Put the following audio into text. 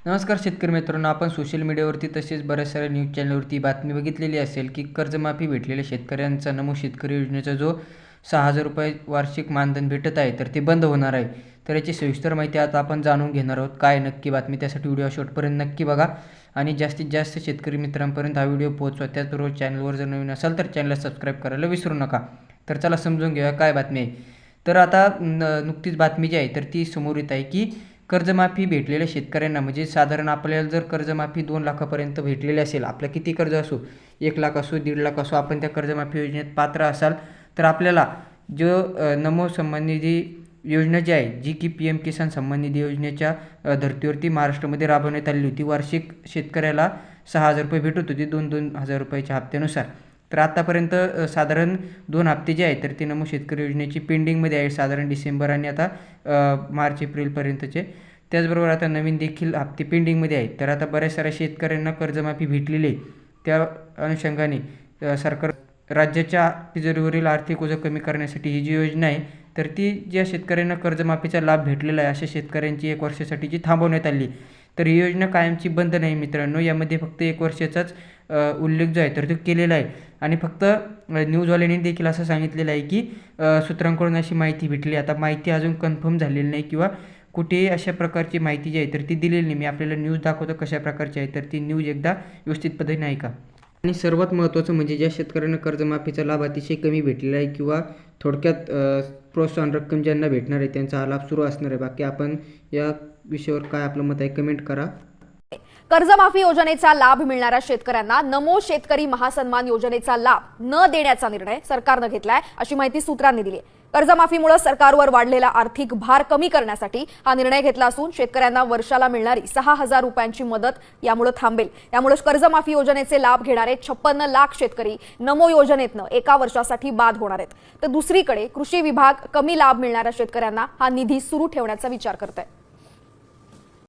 नमस्कार शेतकरी मित्रांनो, आपण सोशल मीडियावरती तसेच बऱ्याच साऱ्या न्यूज चॅनलवरती बातमी बघितलेली असेल की कर्जमाफी भेटलेल्या शेतकऱ्यांचा नमो शेतकरी योजनेचा जो 6,000 रुपये वार्षिक मानधन भेटत आहे तर ते बंद होणार आहे। तर याची सविस्तर माहिती आता आपण जाणून घेणार आहोत। काय नक्की बातमी, त्यासाठी व्हिडिओ शेवटपर्यंत नक्की बघा आणि जास्तीत जास्त शेतकरी मित्रांपर्यंत हा व्हिडिओ पोहोचवा। त्याचबरोबर चॅनलवर जर नवीन असाल तर चॅनलला सबस्क्राईब करायला विसरू नका। तर चला समजून घेऊया काय बातमी आहे। तर आता नुकतीच बातमी जी आहे तर ती समोर येत आहे की कर्जमाफी भेटलेल्या शेतकऱ्यांना, म्हणजे साधारण आपल्याला जर कर्जमाफी 2 लाखापर्यंत भेटलेली असेल, आपलं किती कर्ज असो, 1 लाख असो 1.5 लाख असो, आपण त्या कर्जमाफी योजनेत पात्र असाल तर आपल्याला जो नमो सन्मान निधी योजना जी आहे, जी की PM किसान सन्मान निधी योजनेच्या धर्तीवरती महाराष्ट्रामध्ये राबवण्यात आलेली होती। वार्षिक शेतकऱ्याला 6,000 रुपये भेटत होते 2-2 हजार रुपयाच्या हप्त्यानुसार। तर आतापर्यंत साधारण 2 हप्ते जे आहेत तर ते नमो शेतकरी योजनेची पेंडिंगमध्ये आहे, साधारण डिसेंबर आणि आता मार्च एप्रिलपर्यंतचे। त्याचबरोबर आता नवीन देखील हप्ते पेंडिंगमध्ये आहेत। तर आता बऱ्याच साऱ्या शेतकऱ्यांना कर्जमाफी भेटलेली आहे, त्या अनुषंगाने सरकार राज्याच्या तिजोरीवरील आर्थिक ओझं कमी करण्यासाठी ही जी योजना आहे तर ती ज्या शेतकऱ्यांना कर्जमाफीचा लाभ भेटलेला आहे अशा शेतकऱ्यांची 1 वर्षासाठीची थांबवण्यात आली। तर ही योजना कायमची बंद नाही मित्रांनो, यामध्ये फक्त 1 वर्षाचाच उल्लेख जो आहे तर तो केलेला आहे आणि फक्त न्यूजवाल्यांनी देखील असं सांगितलेलं आहे की सूत्रांकडून अशी माहिती भेटली। आता माहिती अजून कन्फर्म झालेली नाही किंवा कुठेही अशा प्रकारची माहिती जी आहे तर ती दिलेली नाही। मी आपल्याला न्यूज दाखवतो कशा प्रकारची आहे, तर ती न्यूज एकदा व्यवस्थित पद्धतीने ऐका। आणि सर्वात महत्त्वाचं म्हणजे ज्या शेतकऱ्यांना कर्जमाफीचा लाभ अतिशय कमी भेटलेला आहे किंवा थोडक्यात प्रोत्साहन रक्कम ज्यांना भेटणार आहे त्यांचा हा लाभ सुरू असणार आहे। बाकी आपण या विषयावर काय आपलं मत आहे कमेंट करा। कर्जमाफी योजनेचा लाभ मिळणाऱ्या शेतकऱ्यांना नमो शेतकरी महासन्मान योजनेचा लाभ न देण्याचा निर्णय सरकारनं घेतलाय, अशी माहिती सूत्रांनी दिली। कर्जमाफीमुळे सरकारवर वाढलेला आर्थिक भार कमी करण्यासाठी हा निर्णय घेतला असून शेतकऱ्यांना वर्षाला मिळणारी 6,000 रुपयांची मदत यामुळे थांबेल। यामुळे कर्जमाफी योजनेचे लाभ घेणारे 56 लाख शेतकरी नमो योजनेतनं 1 वर्षासाठी बाद होणार आहेत। तर दुसरीकडे कृषी विभाग कमी लाभ मिळणाऱ्या शेतकऱ्यांना हा निधी सुरू ठेवण्याचा विचार करतोय।